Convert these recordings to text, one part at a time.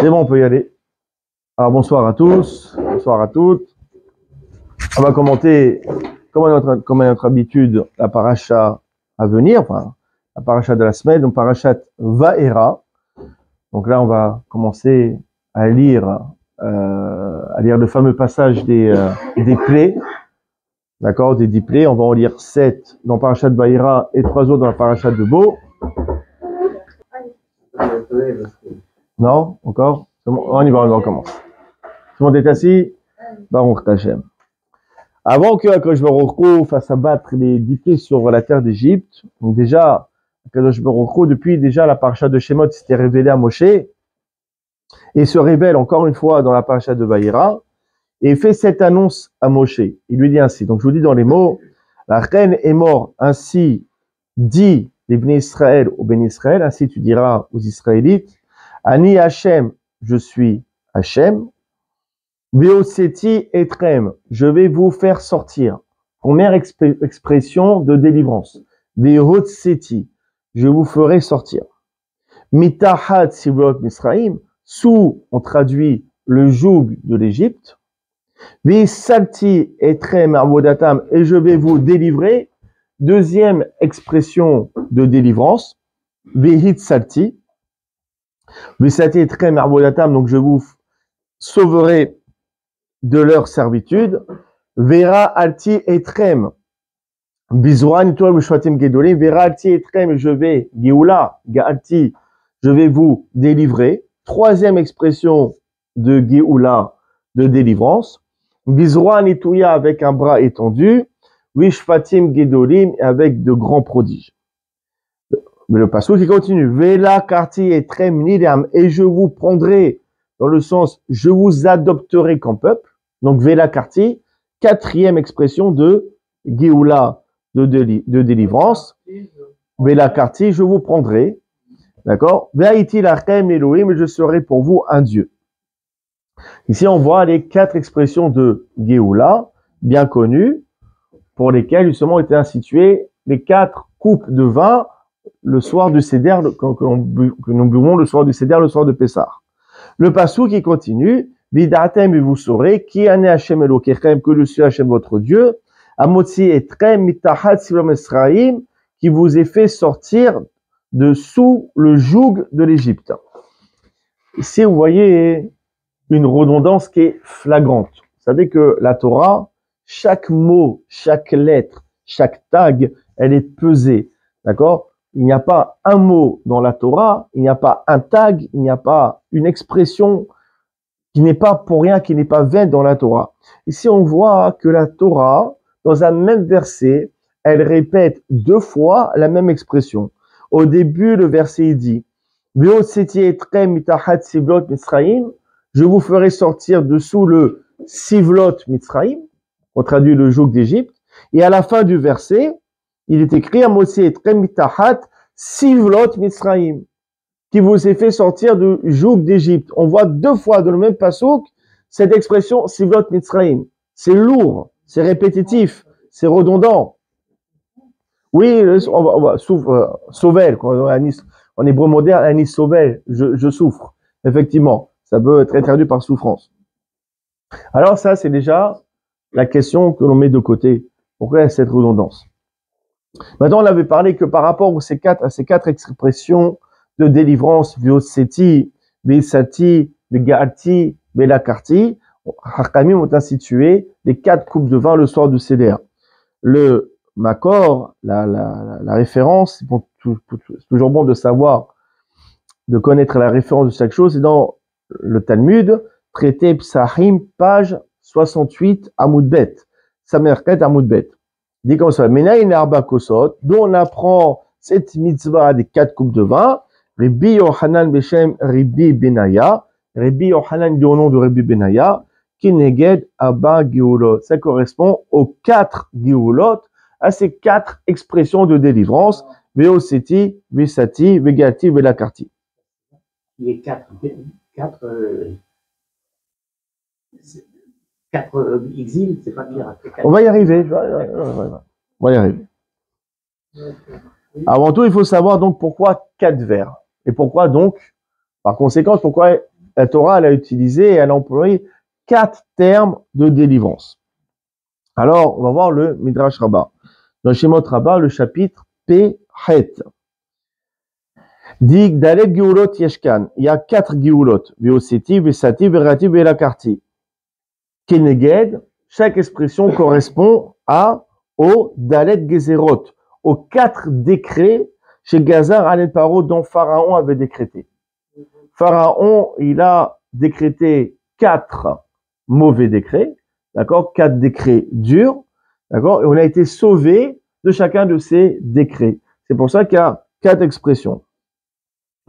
C'est bon, on peut y aller. Alors bonsoir à tous, bonsoir à toutes. On va commenter, comme à notre habitude, la paracha à venir, enfin, la paracha de la semaine, donc parachat Vaera. Donc là, on va commencer à lire le fameux passage des plaies, d'accord, des 10 plaies. On va en lire 7 dans parachat Vaera et 3 autres dans la paracha de Bo. Non, encore? On y va, on commence. Tout le monde est assis? Baruch Hashem. Avant que Akadosh Baruch Hu fasse abattre les 10 plaies sur la terre d'Égypte, donc déjà, Akadosh Baruch Hu, depuis déjà la paracha de Shemot, s'était révélé à Moshe, et se révèle encore une fois dans la paracha de Vaïra, et fait cette annonce à Moshe. Il lui dit ainsi, donc je vous dis dans les mots, la reine est morte, ainsi dit les Bnei Israël aux Bnei Israël, ainsi tu diras aux Israélites, Ani Hashem, je suis Hashem, Veoseti etrem, je vais vous faire sortir. Première expression de délivrance. Veoseti, je vous ferai sortir. Mitahat sivlot Misraim, sous, on traduit le joug de l'Égypte. Vesalti etrem arbodatam, et je vais vous délivrer. Deuxième expression de délivrance. Vehit salti. Vesalti etrem arbodatam, donc je vous sauverai de leur servitude. Vera alti etrem. Bizouan toi b'shvatim gedolim. Vera alti etrem, je vais, Géoula, Gaalti, je vais vous délivrer. Troisième expression de Géoula, de délivrance. Bizouan itouya, avec un bras étendu. Wishfatim gedolim, avec de grands prodiges. Mais le passage qui continue. Vela karti etrem nidam, et je vous prendrai, dans le sens, je vous adopterai comme peuple. Donc, Vela Karti, quatrième expression de Géoula, de délivrance. Vela Karti, je vous prendrai. D'accord? Ve'aiti lachem Elohim, et je serai pour vous un Dieu. Ici, on voit les 4 expressions de Géoula, bien connues, pour lesquelles, justement, étaient instituées les 4 coupes de vin le soir du Seder, que nous buvons le soir du Seder, le soir de Pessah. Le passou qui continue, Vidatem, et vous saurez, qui ane Hashem Elokechem, que je suis Hashem votre Dieu, Amotzi etrem mitahat sivlot Misraim, qui vous est fait sortir de sous le joug de l'Égypte. Ici, vous voyez une redondance qui est flagrante. Vous savez que la Torah, chaque mot, chaque lettre, chaque tag, elle est pesée. D'accord? Il n'y a pas un mot dans la Torah, il n'y a pas un tag, il n'y a pas une expression qui n'est pas pour rien, qui n'est pas vaine dans la Torah. Ici, on voit que la Torah, dans un même verset, elle répète 2 fois la même expression. Au début, le verset dit, Veoseti etrem mitahat sivlot Misraim, je vous ferai sortir dessous le sivlot Misraim, on traduit le joug d'Égypte, et à la fin du verset, il est écrit, Amotzi etrem mitahat sivlot Misraim, qui vous est fait sortir du joug d'Égypte. On voit 2 fois dans le même passouk cette expression Sivlot Mitzrayim. C'est lourd, c'est répétitif, c'est redondant. Oui, on va sauvel, en hébreu moderne, anis sauvel, je souffre. Effectivement, ça peut être traduit par souffrance. Alors ça, c'est déjà la question que l'on met de côté. Pourquoi il y a cette redondance? Maintenant, on avait parlé que par rapport à ces quatre expressions de délivrance, Veoseti, Veisati, Vegaalti, Velakarti, Hakamim ont institué les 4 coupes de vin le soir du Seder. Le Makor, la référence, c'est toujours bon de savoir, de connaître la référence de chaque chose, c'est dans le Talmud, traité Psahim, page 68, Amoudbet, Samerket Amoudbet. Dit comme ça, Menaïn Arba Kosot, dont on apprend cette mitzvah des 4 coupes de vin, Rabbi Yohanan Beshem Rabbi Benaya, Rabbi Yohanan dit au nom de Rabbi Benaya, Kineged Abba Geoulot. Ça correspond aux 4 Geoulot, à ces 4 expressions de délivrance, Veoseti, Vesati, Vegati, Velakarti. Les 4 exils, c'est pas pire. On va y arriver. On va y arriver. Avant tout, il faut savoir donc pourquoi 4 vers. Et pourquoi donc, par conséquent, pourquoi la Torah, elle a utilisé, elle a employé 4 termes de délivrance. Alors, on va voir le Midrash Rabbah. Dans le Shemot Rabbah, le chapitre P-Het. Dit Dalet Geulot Yeshkan. Il y a 4 Geulot. Veoseti, Vesati, Verati, Velakarti. Keneged, chaque expression correspond au Dalet Gezerot, aux 4 décrets chez Gazar Alen Paro dont Pharaon avait décrété. Pharaon, il a décrété 4 mauvais décrets, d'accord, 4 décrets durs, d'accord, et on a été sauvé de chacun de ces décrets. C'est pour ça qu'il y a 4 expressions.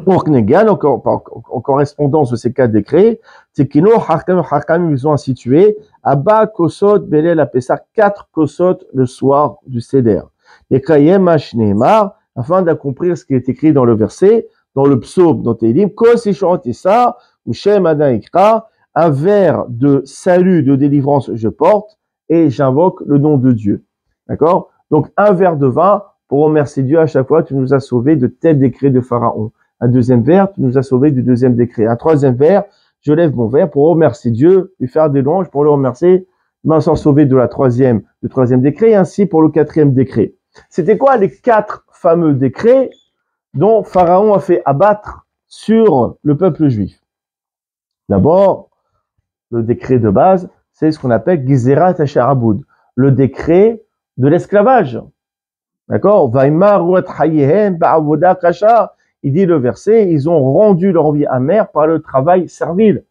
Pour Knegan, en correspondance de ces 4 décrets, Tekino, Hakam, ils ont institué Abba, Kosot, Belel, Apessar, 4 Kosot le soir du Seder. Et Krayem, Ashneemar, afin d'accomplir ce qui est écrit dans le verset, dans le psaume, dans Télim, Kos Ishorotissa, ou Shem Adin Ikra, un vers de salut, de délivrance je porte, et j'invoque le nom de Dieu. D'accord? Donc, un verre de vin pour remercier Dieu à chaque fois, tu nous as sauvés de tel décret de Pharaon. Un deuxième verre, tu nous as sauvés du deuxième décret. Un troisième verre, je lève mon verre pour remercier Dieu, lui faire des louanges pour le remercier, m'en sauver du troisième décret, et ainsi pour le 4e décret. C'était quoi les 4 fameux décrets dont Pharaon a fait abattre sur le peuple juif? D'abord, le décret de base, c'est ce qu'on appelle Gizerat Hasharaboud, le décret de l'esclavage. D'accord? Il dit le verset, ils ont rendu leur vie amère par le travail servile.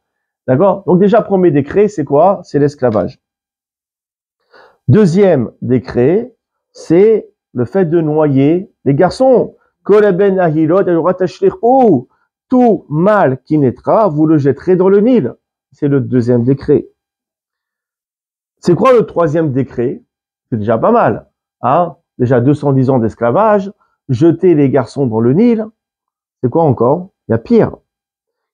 D'accord? Donc déjà, premier décret, c'est quoi? C'est l'esclavage. Deuxième décret, c'est le fait de noyer les garçons. Tout mâle qui naîtra, vous le jetterez dans le Nil. C'est le deuxième décret. C'est quoi le troisième décret? C'est déjà pas mal. Hein? Déjà 210 ans d'esclavage, jeter les garçons dans le Nil. C'est quoi encore? Il y a pire.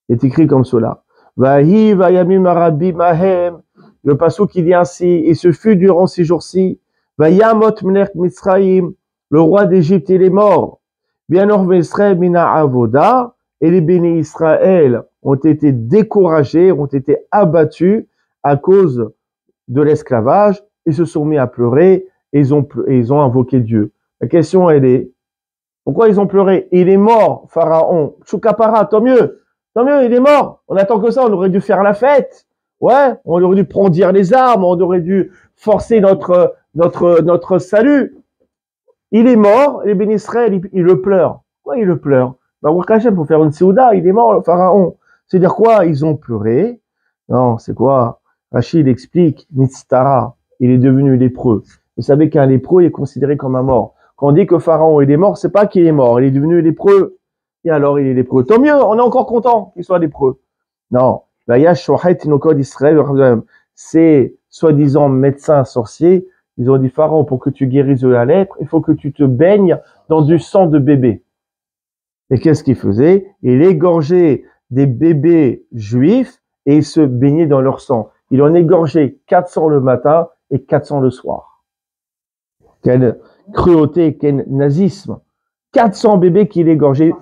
Il est écrit comme cela. Vahi vayamim arabi mahem. Le passouk qui dit ainsi, et ce fut durant ces jours-ci, Vayamot Melech Mitzrayim, le roi d'Égypte, il est mort. Bianor Vesre mina avoda, et les bénis Israël ont été découragés, ont été abattus à cause de l'esclavage. Ils se sont mis à pleurer et ils ont invoqué Dieu. La question, elle est, pourquoi ils ont pleuré? Il est mort, Pharaon. Choukapara, tant mieux, il est mort. On attend que ça, on aurait dû faire la fête. Ouais, on aurait dû prendre les armes, on aurait dû forcer notre salut. Il est mort, les bénis Israël, il le pleure. Pourquoi il le pleure? Baruch Hashem, pour faire une séouda, il est mort, le Pharaon. C'est-à-dire quoi? Ils ont pleuré. Non, c'est quoi? Rachid explique, Nitztara, il est devenu lépreux. Vous savez qu'un lépreux est considéré comme un mort. Quand on dit que Pharaon il est mort, c'est pas qu'il est mort, il est devenu lépreux. Et alors il est lépreux. Tant mieux, on est encore content qu'il soit lépreux. Non. Ces soi-disant médecins sorciers, ils ont dit Pharaon, pour que tu guérisses de la lèpre, il faut que tu te baignes dans du sang de bébé. Et qu'est-ce qu'il faisait? Il égorgeait des bébés juifs et il se baignait dans leur sang. Il en égorgeait 400 le matin et 400 le soir. Quelle cruauté, quel nazisme. 400 bébés qu'il égorgeait.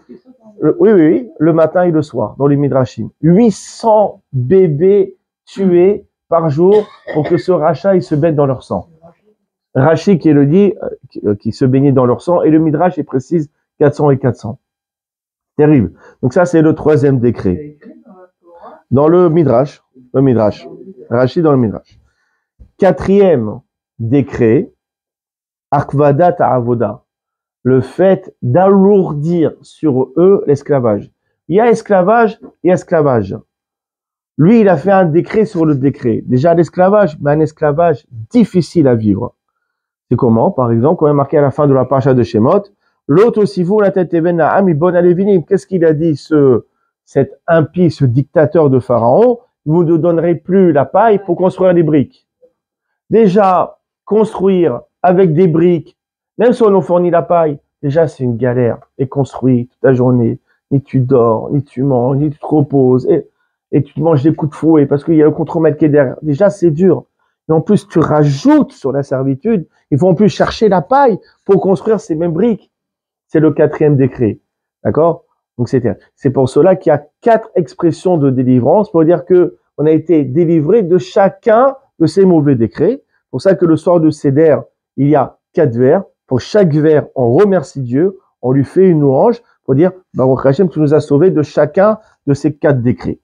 Oui, le matin et le soir, dans les Midrashim. 800 bébés tués par jour pour que ce rachat, il se baigne dans leur sang. Rashi qui le dit, qui se baignait dans leur sang, et le Midrash, il précise 400 et 400. Terrible. Donc ça, c'est le troisième décret. Dans le Midrash. Rashi dans le Midrash. Quatrième décret, Akvadat Avoda. Le fait d'alourdir sur eux l'esclavage. Il y a esclavage et esclavage. Lui, il a fait un décret sur le décret. Déjà l'esclavage, mais un esclavage difficile à vivre. C'est comment? Par exemple, quand on est marqué à la fin de la paracha de Shemot, l'autre aussi vous, la tête even na'am, ibon alevinim. Qu'est-ce qu'il a dit, cet impie, ce dictateur de Pharaon? Vous ne donnerez plus la paille pour construire des briques. Déjà, construire avec des briques, même si on nous fournit la paille, déjà c'est une galère. Et construire toute la journée, ni tu dors, ni tu manges, ni tu te reposes, et tu te manges des coups de fouet parce qu'il y a le contremaître qui est derrière. Déjà c'est dur. Et en plus tu rajoutes sur la servitude, il faut en plus chercher la paille pour construire ces mêmes briques. C'est le quatrième décret. D'accord? Donc c'est pour cela qu'il y a 4 expressions de délivrance pour dire que on a été délivré de chacun de ces mauvais décrets. C'est pour ça que le soir de Seder, il y a 4 vers. Pour chaque vers, on remercie Dieu, on lui fait une louange pour dire Baruch Hashem, tu nous as sauvés de chacun de ces 4 décrets.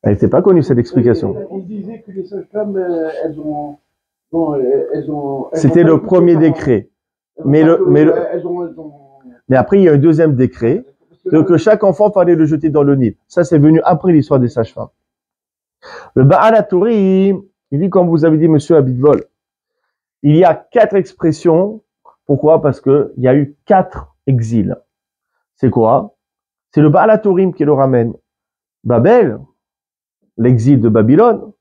Elle n'était pas connue cette explication. On disait que les sages-femmes, C'était le premier décret. Mais après, il y a un deuxième décret que chaque enfant fallait le jeter dans le Nil. Ça, c'est venu après l'histoire des sages-femmes. Le Baal HaTuri, il dit, comme vous avez dit, monsieur Abitbol, il y a 4 expressions. Pourquoi? Parce qu'il y a eu 4 exils. C'est quoi? C'est le Baal HaTurim qui le ramène. Babel, l'exil de Babylone,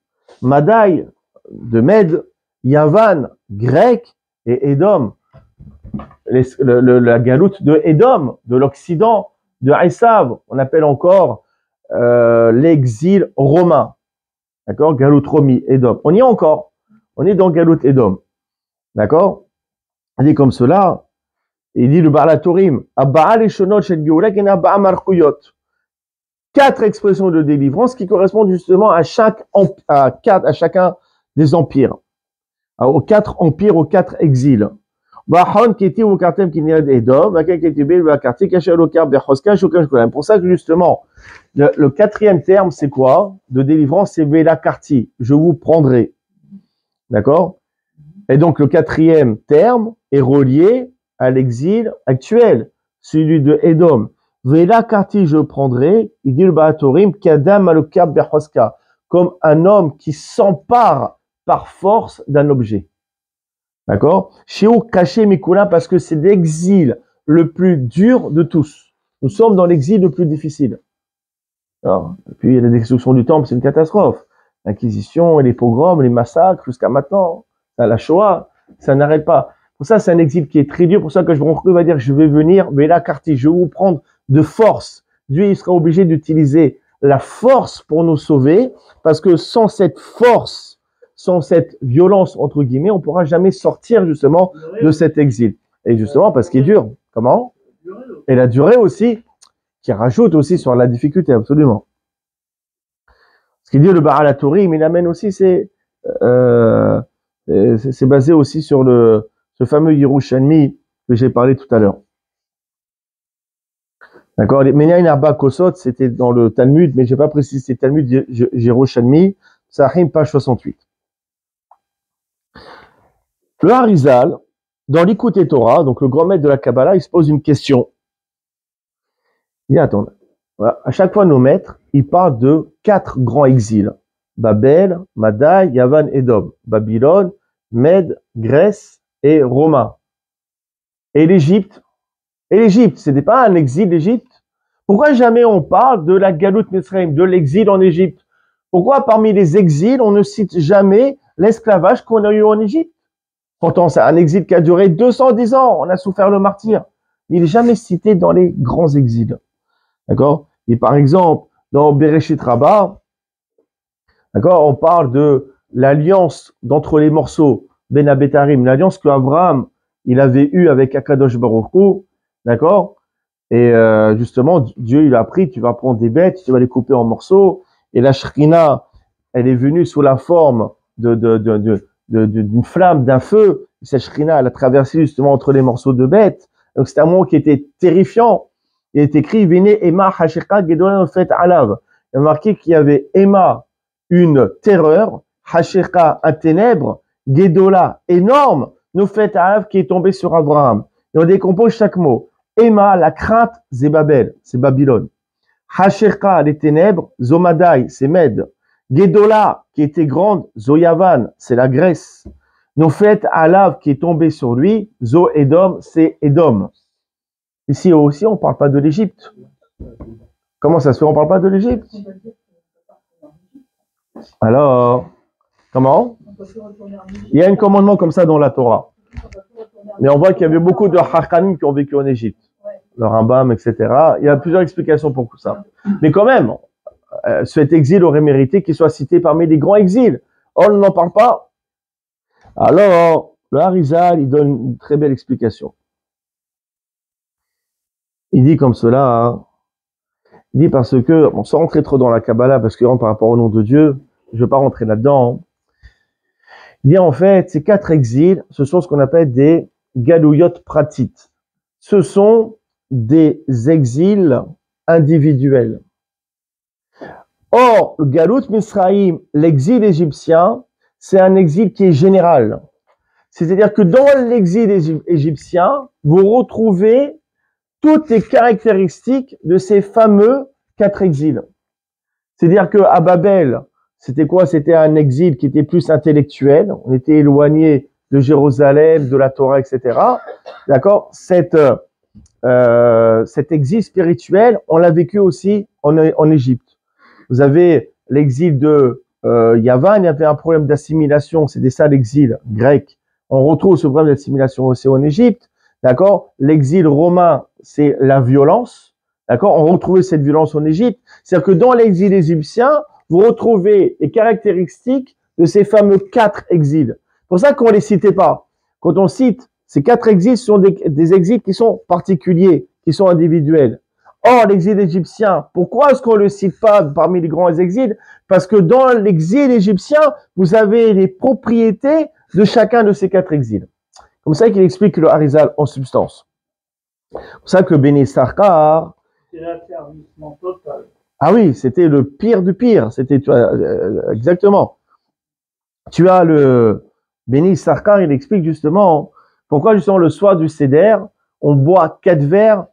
Madaï de Mède, Yavan, grec, et Édom, la galoute de Édom, de l'Occident, de Esav, on appelle encore l'exil romain. D'accord? Galoute Romi, Édom. On y est encore. On est dans Galoute Édom. D'accord? Il dit comme cela, il dit le Baal HaTurim, Abba'a Leshonot Shel Geoula Ken Abba'a Malchuyot. 4 expressions de délivrance qui correspondent justement à chacun des empires, aux 4 empires, aux 4 exils. Pour ça que justement, le 4e terme, c'est quoi? De délivrance, c'est Velakarti, je vous prendrai. D'accord? Et donc le 4e terme est relié à l'exil actuel, celui de Édom. Velakarti, je prendrai, il dit le Baal HaTurim, Kadam Alokab Bechoska, comme un homme qui s'empare par force d'un objet. D'accord? Shiou caché Mikula, parce que c'est l'exil le plus dur de tous. Nous sommes dans l'exil le plus difficile. Alors, puis il y a la destruction du temple, c'est une catastrophe. L'Inquisition, les pogroms, les massacres, jusqu'à maintenant, la Shoah, ça n'arrête pas. Pour ça, c'est un exil qui est très dur. Pour ça que je va dire, je vais venir, mais là, Karti, je vais vous prendre de force. Dieu, il sera obligé d'utiliser la force pour nous sauver, parce que sans cette force, sans cette violence, entre guillemets, on ne pourra jamais sortir, justement, de cet exil. Et justement, parce qu'il est dur. Comment? Et la durée aussi, qui rajoute aussi sur la difficulté, absolument. Ce qu'il dit le Baal HaTurim, il amène aussi, c'est basé aussi sur ce fameux Yerushalmi que j'ai parlé tout à l'heure. D'accord? Les Menyain Arba Kosot, c'était dans le Talmud, mais je n'ai pas précisé, c'est Talmud Yerushalmi, Sahim, page 68. Le Harizal, dans l'Ikouté Torah, donc le grand maître de la Kabbalah, il se pose une question. Il dit, attends, voilà, à chaque fois nos maîtres, ils parlent de 4 grands exils. Babel, Madaï, Yavan, Édom. Babylone, Mède, Grèce et Roma. Et l'Égypte. Et l'Égypte, ce n'était pas un exil d'Égypte. Pourquoi jamais on parle de la Galoute Mitzrayim, de l'exil en Égypte? Pourquoi parmi les exils, on ne cite jamais l'esclavage qu'on a eu en Égypte? Pourtant, c'est un exil qui a duré 210 ans. On a souffert le martyre. Il n'est jamais cité dans les grands exils. D'accord? Et par exemple, dans Bereshit Rabbah, d'accord, on parle de l'alliance d'entre les morceaux, Ben Abetarim, l'alliance que Abraham, il avait eue avec Akadosh Baruch Hu, d'accord? Et justement, Dieu, il a appris, tu vas prendre des bêtes, tu vas les couper en morceaux, et la Shrina, elle est venue sous la forme d'une flamme, d'un feu. Cette Shrina, elle a traversé justement entre les morceaux de bêtes. Donc c'était un moment qui était terrifiant. Il est écrit, Vene Ema Hasheka Gedola Nofet Alav. Il y a marqué qu'il y avait Ema, une terreur, Hasheka, un ténèbre, Gedola, énorme, Nofet Alav, qui est tombé sur Abraham. Et on décompose chaque mot. Ema, la crainte, c'est Babel, c'est Babylone. Hasheka, les ténèbres, Zomadai, c'est Mède. Gedola, qui était grande, Zoyavan, c'est la Grèce. Nofet Alav, qui est tombé sur lui, Zo Edom, c'est Edom. Ici aussi, on ne parle pas de l'Égypte. Comment ça se fait, on ne parle pas de l'Égypte? Alors, comment? Il y a un commandement comme ça dans la Torah. Mais on voit qu'il y avait beaucoup de Hachamim qui ont vécu en Égypte. Le Rambam, etc. Il y a plusieurs explications pour tout ça. Mais quand même, cet exil aurait mérité qu'il soit cité parmi les grands exils. Or, on n'en parle pas. Alors, le Harizal, il donne une très belle explication. Il dit comme cela, hein. Il dit parce que, bon, sans rentrer trop dans la Kabbalah, parce que par rapport au nom de Dieu, je ne veux pas rentrer là-dedans. Il dit en fait, ces 4 exils, ce sont ce qu'on appelle des galouyot pratit. Ce sont des exils individuels. Or, le Galout Misraïm, l'exil égyptien, c'est un exil qui est général. C'est-à-dire que dans l'exil égyptien, vous retrouvez toutes les caractéristiques de ces fameux 4 exils. C'est-à-dire qu'à Babel, c'était quoi? C'était un exil qui était plus intellectuel. On était éloigné de Jérusalem, de la Torah, etc. D'accord? Cet exil spirituel, on l'a vécu aussi en Égypte. Vous avez l'exil de Yavan, il y avait un problème d'assimilation, c'était ça l'exil grec. On retrouve ce problème d'assimilation aussi en Égypte, d'accord? L'exil romain, c'est la violence, d'accord? On retrouvait cette violence en Égypte. C'est-à-dire que dans l'exil égyptien, vous retrouvez les caractéristiques de ces fameux 4 exils. C'est pour ça qu'on ne les citait pas. Quand on cite ces 4 exils, ce sont des exils qui sont particuliers, qui sont individuels. Or, l'exil égyptien, pourquoi est-ce qu'on ne le cite pas parmi les grands exils? Parce que dans l'exil égyptien, vous avez les propriétés de chacun de ces 4 exils. Comme ça qu'il explique le Harizal en substance. C'est pour ça que Béni Sarkar... C'est l'asservissement total. Ah oui, c'était le pire du pire. C'était exactement. Tu as le Béni Sarkar, il explique justement pourquoi justement le soir du Seder, on boit 4 verres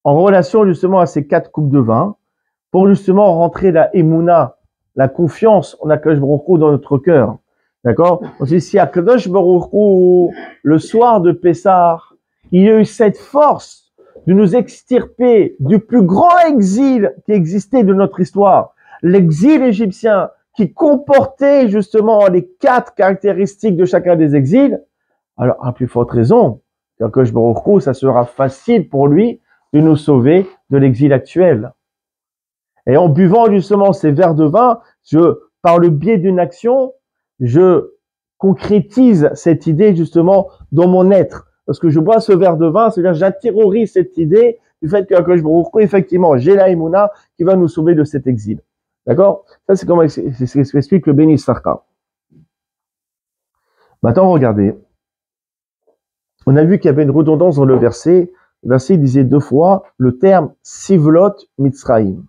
en relation justement à ces 4 coupes de vin, pour justement rentrer la émouna, la confiance en Akadosh Baruch Hu dans notre cœur. D'accord? On se dit, si Akadosh Baruch Hu, le soir de Pessah, il a eu cette force de nous extirper du plus grand exil qui existait de notre histoire, l'exil égyptien, qui comportait justement les 4 caractéristiques de chacun des exils, alors à plus forte raison, qu'Akadosh Baruch Hu, ça sera facile pour lui de nous sauver de l'exil actuel. Et en buvant justement ces verres de vin, par le biais d'une action, je concrétise cette idée justement dans mon être. Parce que je bois ce verre de vin, c'est-à-dire j'intériorise cette idée du fait que je me retrouve effectivement, j'ai la Emouna qui va nous sauver de cet exil. D'accord? Ça, c'est ce qu'explique le Béni Sarkar. Maintenant, regardez. On a vu qu'il y avait une redondance dans le verset. Le verset disait 2 fois le terme Sivlot Mitzraïm.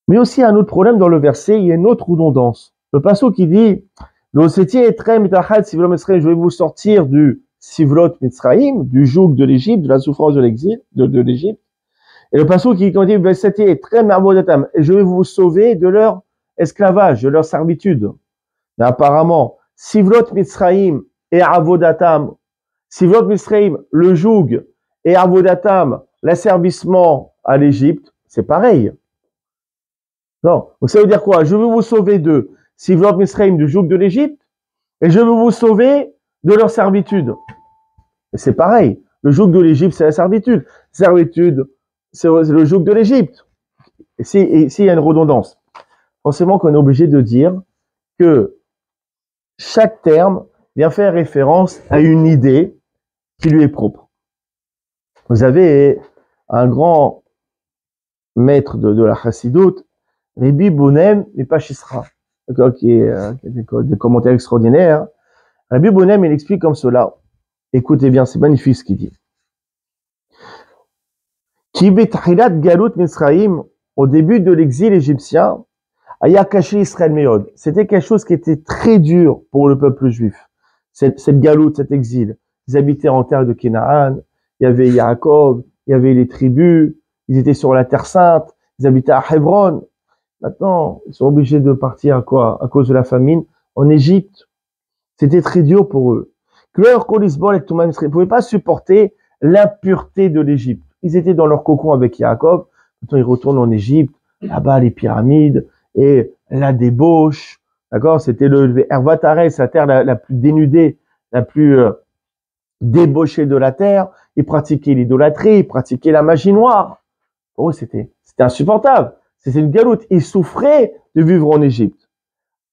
Mais aussi un autre problème dans le verset, il y a une autre redondance. Le passage qui dit je vais vous sortir du Sivlot Mitzraïm, du joug de l'Égypte, de la souffrance de l'exil, de l'Égypte. Et le passage qui dit et je vais vous sauver de leur esclavage, de leur servitude. Mais apparemment, Sivlot Mitzraïm et Avodatam, Sivlot Mitzraïm, le joug, et Avodatam, l'asservissement à l'Égypte, c'est pareil. Non, donc ça veut dire quoi? Je veux vous sauver de Sivlot Mitzraïm, du joug de l'Égypte, et je veux vous sauver de leur servitude. Et c'est pareil. Le joug de l'Égypte, c'est la servitude. Servitude, c'est le joug de l'Égypte. Et s'il y a une redondance, forcément qu'on est obligé de dire que chaque terme vient faire référence à une idée qui lui est propre. Vous avez un grand maître de la Chassidoute, Rabbi Bonem Mipashisra, qui a des commentaires extraordinaires. Rabbi Bonem, il explique comme cela. Écoutez bien, c'est magnifique ce qu'il dit. Ki b'tahilat galut Mitzraïm, au début de l'exil égyptien, aya caché Israël Meod. C'était quelque chose qui était très dur pour le peuple juif. Cette galoute, cet exil. Ils habitaient en terre de Canaan, il y avait Yaakov, il y avait les tribus, ils étaient sur la terre sainte, ils habitaient à Hebron. Maintenant, ils sont obligés de partir à quoi? À cause de la famine en Égypte. C'était très dur pour eux. Ils ne pouvaient pas supporter l'impureté de l'Égypte. Ils étaient dans leur cocon avec Yaakov. Maintenant, ils retournent en Égypte. Là-bas, les pyramides et la débauche. D'accord? C'était le Hervatares, la terre la plus dénudée, la plus débauchée de la terre. Ils pratiquaient l'idolâtrie, ils pratiquaient la magie noire. Pour eux, c'était insupportable. C'était une galoute. Ils souffraient de vivre en Égypte.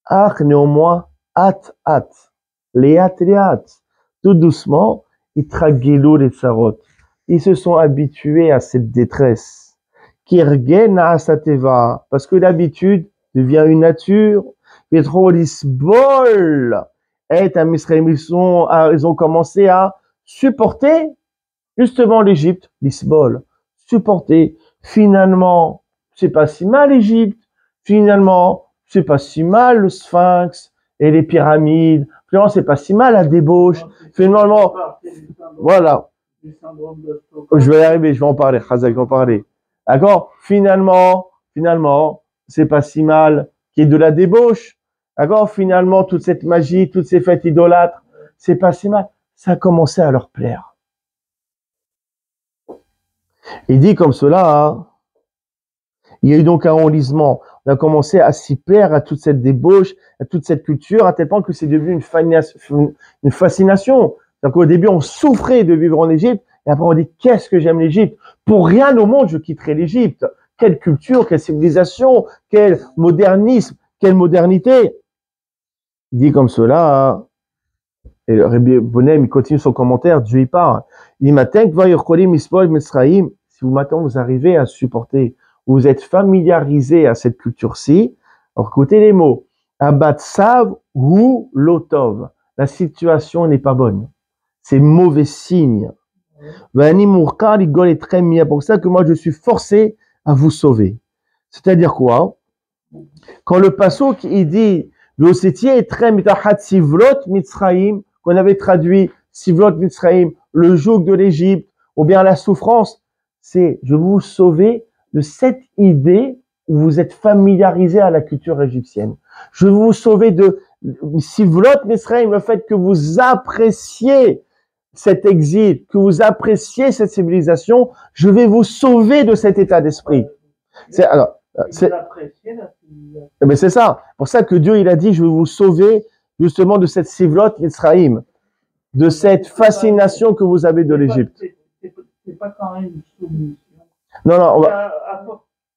Ah, néanmoins, léat, tout doucement, ils traguélou les sarot. ils se sont habitués à cette détresse. Kirgen asateva, parce que l'habitude devient une nature. Petrolisbol est un Misraïm, ils ont commencé à supporter justement l'Égypte, l'Isbol, supporter. Finalement, c'est pas si mal l'Égypte. Finalement, c'est pas si mal le Sphinx et les pyramides. Finalement, c'est pas si mal la débauche. Finalement, voilà. Je vais y arriver, je vais en parler. Khazak, je vais en parler. D'accord? Finalement, c'est pas si mal qu'il y ait de la débauche. D'accord? Finalement, toute cette magie, toutes ces fêtes idolâtres, c'est pas si mal. Ça a commencé à leur plaire. Il dit comme cela, hein, il y a eu donc un enlisement. On a commencé à s'y plaire à toute cette débauche, à toute cette culture, à tel point que c'est devenu une fascination. Donc au début, on souffrait de vivre en Égypte, et après on dit, qu'est-ce que j'aime l'Égypte? Pour rien au monde, je quitterai l'Égypte. Quelle culture, quelle civilisation, quel modernisme, quelle modernité. Il dit comme cela, hein, et le Rabbi Bonem, il continue son commentaire, Dieu y parle. Il dit, si vous maintenant vous arrivez à supporter, vous êtes familiarisé à cette culture-ci, alors écoutez les mots, abatsav ou lotov, la situation n'est pas bonne, c'est mauvais signe. C'est pour ça que moi je suis forcé à vous sauver. C'est-à-dire quoi? Quand le pasuk il dit qu'on avait traduit Sivlot Mitzraim, le joug de l'Égypte, ou bien la souffrance, c'est je vais vous sauver de cette idée où vous êtes familiarisé à la culture égyptienne. Je vais vous sauver de Sivlot Mitzraim, le fait que vous appréciez cet exil, que vous appréciez cette civilisation, je vais vous sauver de cet état d'esprit. Mais c'est ça. Pour ça que Dieu, il a dit, je vais vous sauver justement de cette Sivlot Mitzraim, de cette fascination que vous avez de l'Égypte. C'est pas quand même une soumission. Non, on va...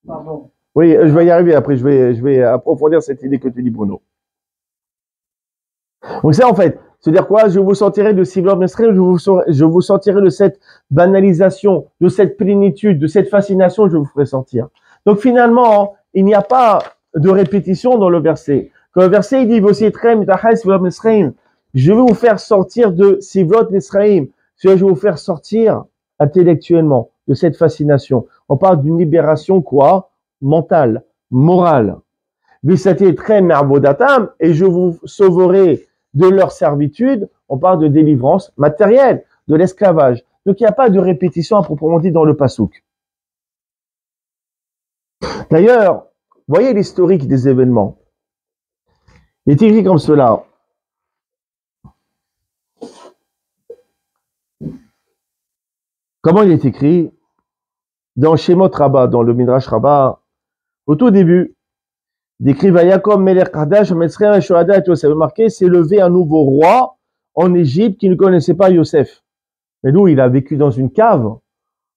Pardon. Oui, je vais y arriver après, je vais approfondir cette idée que tu dis, Bruno. Donc c'est en fait, c'est-à-dire quoi? Je vous sortirai de Sivlot Mitzraim, je vous sortirai de cette banalisation, de cette plénitude, de cette fascination, je vous ferai sortir. Donc finalement, il n'y a pas de répétition dans le verset. Quand le verset il dit je vais vous faire sortir de Sivlot Mitzraim, je vais vous faire sortir intellectuellement de cette fascination. On parle d'une libération quoi? Mentale, morale. Et je vous sauverai de leur servitude. On parle de délivrance matérielle, de l'esclavage. Donc il n'y a pas de répétition à proprement dit dans le pasuk. D'ailleurs, voyez l'historique des événements. Il est écrit comme cela. Comment il est écrit? Dans Shemot Rabbah, dans le Midrash Rabbah, au tout début, décrit Vayakom Melech Hadash, Metzrayim et Shohada et Yosef. Marqué, s'est levé un nouveau roi en Égypte qui ne connaissait pas Yosef. Mais nous, il a vécu dans une cave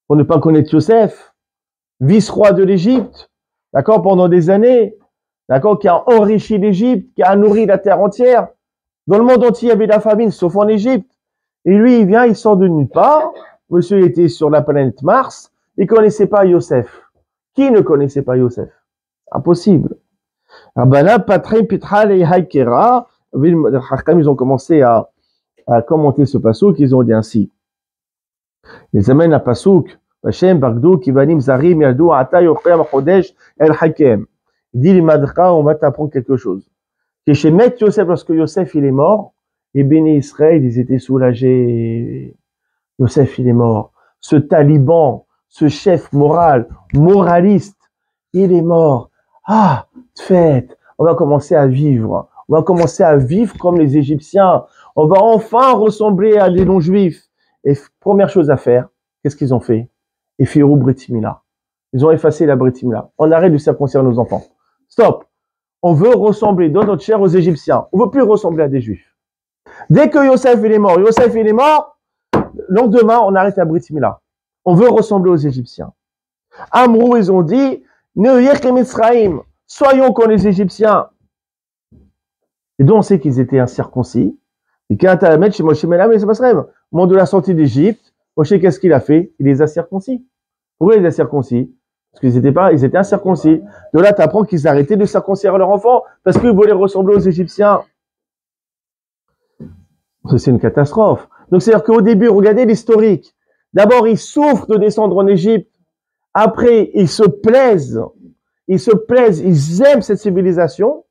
pour ne pas connaître Yosef, vice-roi de l'Égypte, d'accord, pendant des années, d'accord, qui a enrichi l'Égypte, qui a nourri la terre entière. Dans le monde entier, il y avait la famine, sauf en Égypte. Et lui, il vient, il sort de nulle part. Monsieur était sur la planète Mars, il connaissait pas Yosef. Qui ne connaissait pas Yosef? Impossible. Rabbanan, Patrim, Pitral et Haïkera, ils ont commencé à commenter ce passouk, ils ont dit ainsi. Ils amènent à passouk, Hashem, Bagdou, Kivanim, Zarim, Yaldou, Ata, Yochem, Chodesh, El Hakem. Il dit, Limadra, on va t'apprendre quelque chose. Que chez Met Yosef, lorsque Yosef il est mort, et Béni Israël, ils étaient soulagés. Yosef il est mort. Ce taliban, ce chef moral, moraliste, il est mort. Ah, fête, on va commencer à vivre. On va commencer à vivre comme les Égyptiens. On va enfin ressembler à des non-juifs. Et première chose à faire, qu'est-ce qu'ils ont fait? Efirou Brit Mila. Ils ont effacé la Brit Mila. On arrête de circoncire nos enfants. Stop. On veut ressembler dans notre chair aux Égyptiens. On veut plus ressembler à des Juifs. Dès que Yosef il est mort, le lendemain, on arrête la Brit Mila. On veut ressembler aux Égyptiens. Amrou, ils ont dit, soyons comme les Égyptiens. Et donc, on sait qu'ils étaient incirconcis. Et quand à la mettre chez Moshe Melam et Sebasrem, au moment de la sortie d'Égypte, Moshe, qu'est-ce qu'il a fait? Il les a circoncis. Pourquoi il les a circoncis? Parce ils étaient incirconcis. De là, tu apprends qu'ils arrêtaient de circoncire leurs enfants parce qu'ils voulaient ressembler aux Égyptiens. C'est une catastrophe. Donc, c'est-à-dire qu'au début, regardez l'historique. D'abord, ils souffrent de descendre en Égypte. Après, ils se plaisent. Ils aiment cette civilisation.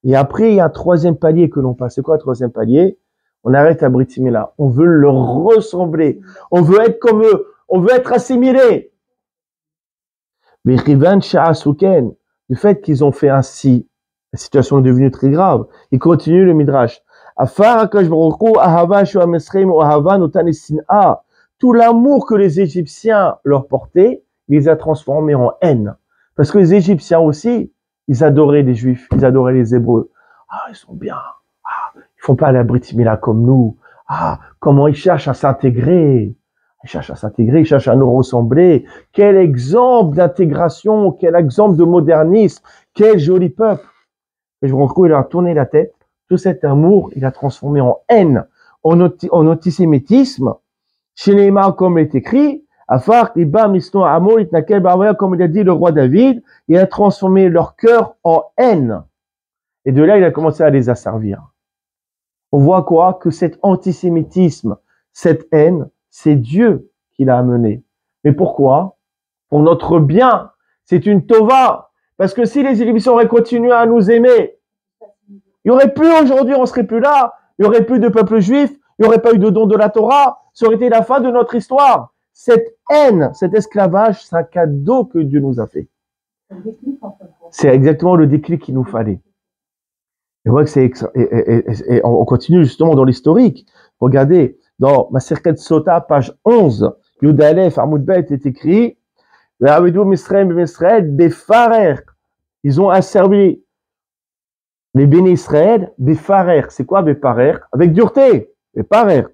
Et après, il y a un troisième palier que l'on passe. C'est quoi le troisième palier? On arrête à Brit Mila. On veut leur ressembler. On veut être comme eux. On veut être assimilés. Mais Rivan Sha'asuken, du fait qu'ils ont fait ainsi, la situation est devenue très grave. Il continue le Midrash. Tout l'amour que les Égyptiens leur portaient, il les a transformés en haine. Parce que les Égyptiens aussi, ils adoraient les Juifs, ils adoraient les Hébreux. Ah, ils sont bien. Ah, ils font pas la Brit Mila comme nous. Ah, comment ils cherchent à s'intégrer. Ils cherchent à s'intégrer, ils cherchent à nous ressembler. Quel exemple d'intégration, quel exemple de modernisme, quel joli peuple. Et je me retrouve, il a tourné la tête. Tout cet amour, il a transformé en haine, en antisémitisme. Chez Neymar, comme il est écrit, Afar, Iba, Misno, Amor, Itnakel, Barwaya, comme il a dit le roi David, il a transformé leur cœur en haine. Et de là, il a commencé à les asservir. On voit quoi? Que cet antisémitisme, cette haine, c'est Dieu qui l'a amené. Mais pourquoi? Pour notre bien. C'est une tova. Parce que si les Égyptiens auraient continué à nous aimer, il n'y aurait plus aujourd'hui, on ne serait plus là. Il n'y aurait plus de peuple juif. Il n'y aurait pas eu de don de la Torah. Ça aurait été la fin de notre histoire. Cette haine, cet esclavage, c'est un cadeau que Dieu nous a fait. C'est exactement le déclic qu'il nous fallait. Et voit que et on continue justement dans l'historique. Regardez, dans Maserket Sota, page 11, Yud Aleph, Amud Bet est écrit, ils ont asservi les bénis Israël, Befarer. C'est quoi Befarer? Avec dureté. Befarer.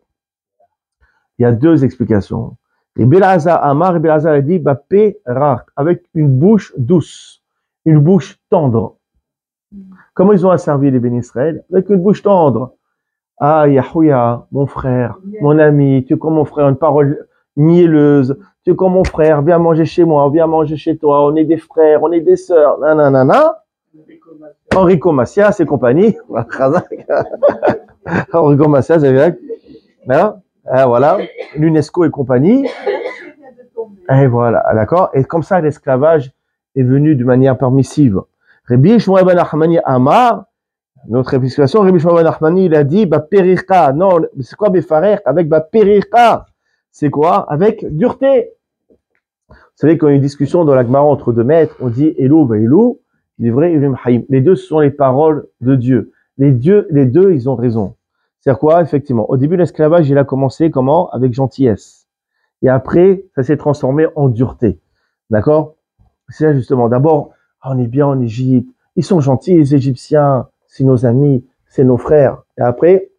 Il y a deux explications. Et Belazar Amar, et Belazar a dit, avec une bouche douce, une bouche tendre. Comment ils ont asservi les bénis Israël? Avec une bouche tendre. Ah, Yahouya, mon frère, mon ami, tu es comme mon frère, une parole mielleuse. Tu es comme mon frère, viens manger chez moi, viens manger chez toi, on est des frères, on est des sœurs, nanana. Enrico Macias et compagnie. Enrico Macias, c'est vrai. Voilà. L'UNESCO et compagnie. Et voilà, d'accord. Et comme ça, l'esclavage est venu de manière permissive. Rabbi Shmuel ben Nachmani Amar, notre explication, Rabbi Shmuel ben Nachmani, il a dit, Perirka. Non, c'est quoi Befarer? Avec Perirka. C'est quoi? Avec dureté. Vous savez, quand il y a une discussion dans la Gemara entre deux maîtres, on dit Elou va Elou, il est vrai, Elohim Haïm. Les deux, ce sont les paroles de Dieu. Les deux, ils ont raison. C'est quoi? Effectivement. Au début, l'esclavage, il a commencé comment? Avec gentillesse. Et après, ça s'est transformé en dureté. D'accord? C'est ça, justement. D'abord, on est bien en Égypte. Ils sont gentils, les Égyptiens. C'est nos amis, c'est nos frères. Et après,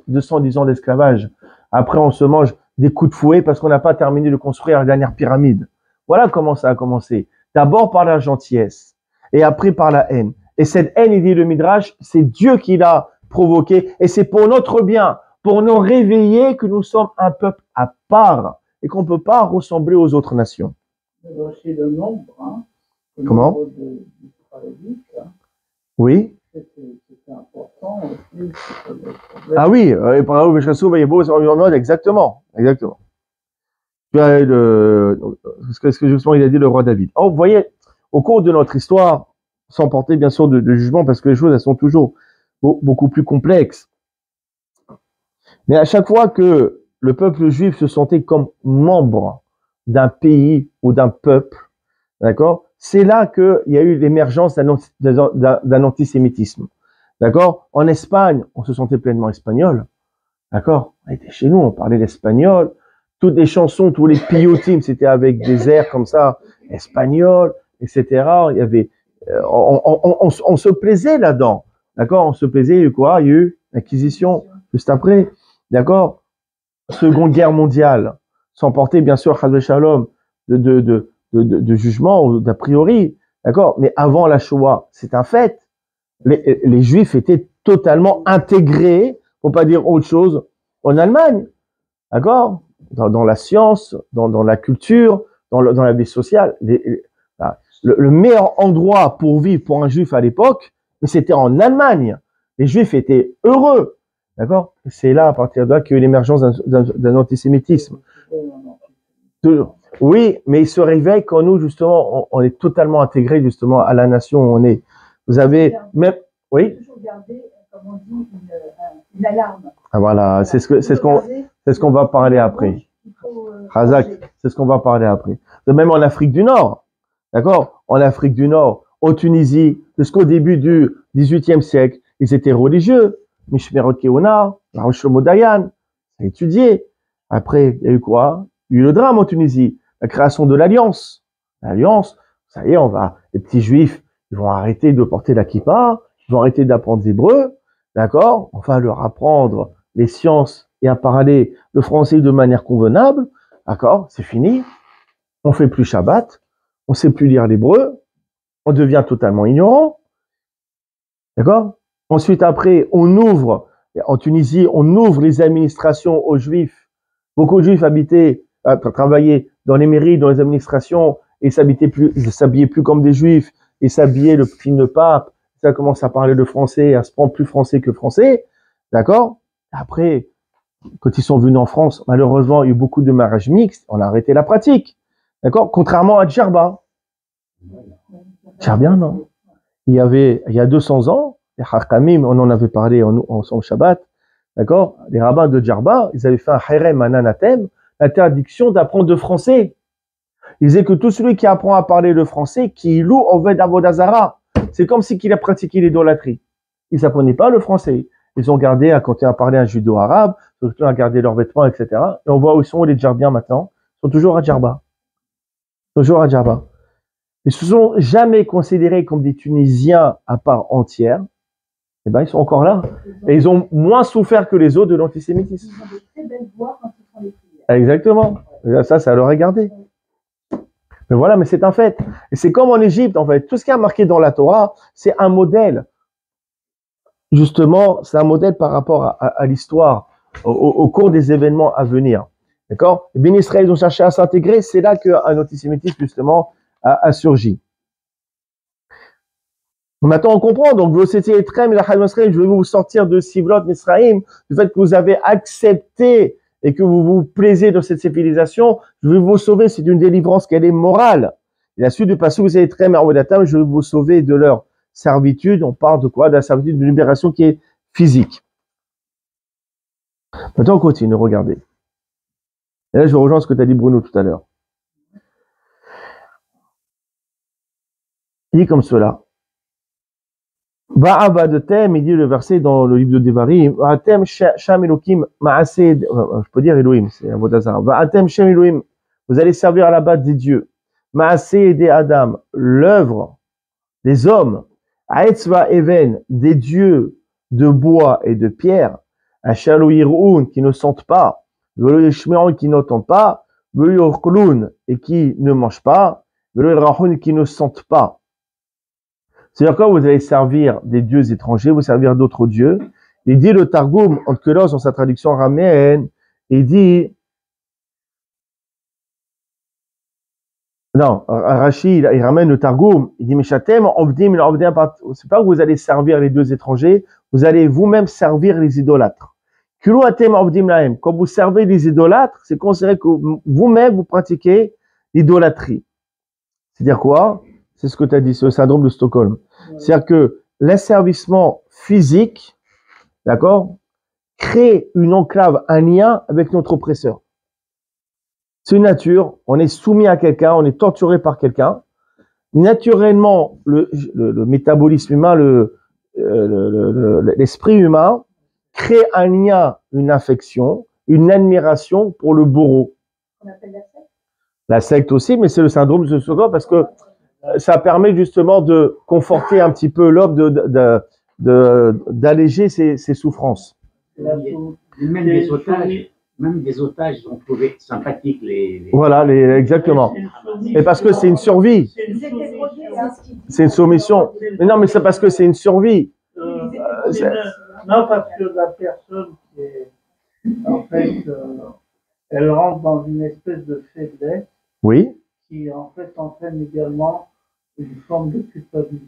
210 ans d'esclavage. Après, on se mange des coups de fouet parce qu'on n'a pas terminé de construire la dernière pyramide. Voilà comment ça a commencé. D'abord par la gentillesse et après par la haine. Et cette haine, il dit le Midrash, c'est Dieu qui l'a provoquée et c'est pour notre bien, pour nous réveiller que nous sommes un peuple à part et qu'on ne peut pas ressembler aux autres nations. C'est aussi le nombre, hein. Comment? Oui. C'est important aussi. Ah oui, exactement. Exactement. Ce que justement il a dit le roi David. Alors, vous voyez, au cours de notre histoire, sans porter bien sûr de jugement, parce que les choses elles sont toujours beaucoup plus complexes. Mais à chaque fois que le peuple juif se sentait comme membre d'un pays ou d'un peuple, d'accord, c'est là qu'il y a eu l'émergence d'un antisémitisme. D'accord? En Espagne, on se sentait pleinement espagnol. D'accord? On était chez nous, on parlait l'espagnol. Toutes les chansons, tous les pilotines, c'était avec des airs comme ça, espagnols, etc. Il y avait, on se plaisait là-dedans. D'accord? On se plaisait, il y a eu quoi? Il y a eu l'acquisition juste après. D'accord? Seconde guerre mondiale, sans porter, bien sûr, Chazvé Shalom, de jugement ou d'a priori. D'accord? Mais avant la Shoah, c'est un fait. Les Juifs étaient totalement intégrés, pour pas dire autre chose, en Allemagne. D'accord? dans la science, dans la culture, dans la vie sociale. Le meilleur endroit pour vivre pour un juif à l'époque, mais c'était en Allemagne. Les juifs étaient heureux. D'accord? C'est là, à partir de là, qu'il y a eu l'émergence d'un antisémitisme. Oui, mais il se réveille quand nous, justement, on est totalement intégrés, justement, à la nation où on est. Vous avez même... Oui? Toujours garder, comme on dit, une alarme. Ah, voilà, c'est ce qu'on va parler après. Razak, c'est ce qu'on va parler après. Même en Afrique du Nord, d'accord? En Afrique du Nord, en Tunisie, jusqu'au début du XVIIIe siècle, ils étaient religieux. Mishmerot Keona, la Roche Dayan, ça a étudié. Après, il y a eu quoi? Il y a eu le drame en Tunisie, la création de l'Alliance. L'Alliance, ça y est, les petits juifs, ils vont arrêter de porter la kippa, ils vont arrêter d'apprendre l'hébreu, d'accord? On va leur apprendre les sciences et à parler le français de manière convenable, d'accord? C'est fini. On fait plus Shabbat, on sait plus lire l'hébreu, on devient totalement ignorant, d'accord? Ensuite, après, on ouvre, en Tunisie, on ouvre les administrations aux juifs. Beaucoup de juifs travaillaient dans les mairies, dans les administrations, et s'habillaient plus comme des juifs, et s'habillaient le film de pape. Ça commence à parler le français, à se prendre plus français que français, d'accord? Après, quand ils sont venus en France, malheureusement, il y a eu beaucoup de mariages mixtes, on a arrêté la pratique, d'accord? Contrairement à Djerba. Djerba, non? Il y a 200 ans, les Hakamim, on en avait parlé en Shabbat, d'accord? Les rabbins de Djerba, ils avaient fait un harem, un anathème, l'interdiction d'apprendre le français. Ils disaient que tout celui qui apprend à parler le français, qui loue Oved Avodazara, c'est comme si qu'il a pratiqué l'idolâtrie. Ils n'apprenaient pas le français. Ils ont gardé à continuer à parler un judo-arabe, ils ont continué à garder leurs vêtements, etc. Et on voit où sont les Djerbiens maintenant. Ils sont toujours à Djerba. Toujours à Djerba. Ils se sont jamais considérés comme des Tunisiens à part entière. Eh ben, ils sont encore là. Et ils ont moins souffert que les autres de l'antisémitisme. Ils ont des très belles voix quand ils font les prières. Exactement. Ça leur est gardé. Mais voilà, mais c'est un fait. Et c'est comme en Égypte, en fait. Tout ce qui est marqué dans la Torah, c'est un modèle. Justement, c'est un modèle par rapport à l'histoire, au cours des événements à venir. D'accord? Les bénis Israël, ils ont cherché à s'intégrer. C'est là qu'un antisémitisme, justement, a surgi. Maintenant, on comprend. Donc, vous étiez très, je vais vous sortir de Sivlot Misraïm, du fait que vous avez accepté et que vous vous plaisez dans cette civilisation, je vais vous sauver, c'est une délivrance qu'elle est morale. Et la suite du passage, vous êtes très merveilleux, je vais vous sauver de leur servitude. On parle de quoi? De la servitude, d'une libération qui est physique. Maintenant, on continue, regardez. Et là, je rejoins ce que tu as dit, Bruno, tout à l'heure. Il dit comme cela. Ba'avadetem, il dit le verset dans le livre de Devarim, Ba'atem Sham Elohim Ma'aseh, je peux dire Elohim, c'est un mot d'Azara. Ba'atem Sham Elohim, vous allez servir à la base des dieux. Ma'aseh des Adam, l'œuvre des hommes. Aetzva Even, des dieux de bois et de pierre. Ashalo Yir'un, qui ne sentent pas. Velo Yishmeron, qui n'entendent pas. Velo Yorklun, et qui ne mangent pas. Velo Yerahun, qui ne sentent pas. C'est-à-dire quand vous allez servir des dieux étrangers, vous servir d'autres dieux. Il dit le Targum, Onkelos, dans sa traduction araméenne, il dit, non, Rashi, il ramène le Targum, il dit, Meshatem, Ovdim, c'est pas que vous allez servir les dieux étrangers, vous allez vous-même servir les idolâtres. Kuruatem Ovdim Lahem, quand vous servez les idolâtres, c'est considéré que vous-même vous pratiquez l'idolâtrie. C'est-à-dire quoi? C'est ce que tu as dit, c'est le syndrome de Stockholm. C'est-à-dire que l'asservissement physique, d'accord, crée une enclave, un lien avec notre oppresseur. C'est une nature, on est soumis à quelqu'un, on est torturé par quelqu'un. Naturellement, le métabolisme humain, l'esprit humain crée un lien, une affection, une admiration pour le bourreau. On appelle la secte. La secte aussi, mais c'est le syndrome de Stockholm parce que ça permet justement de conforter un petit peu l'homme, d'alléger ses souffrances. Même des otages, ils ont trouvé sympathiques les... Voilà, exactement. Et parce que c'est une survie. C'est une soumission. Mais non, mais c'est parce que c'est une survie. Non, parce que la personne qui est, en fait, elle rentre dans une espèce de faiblesse Oui, qui en fait entraîne également une forme de culpabilité.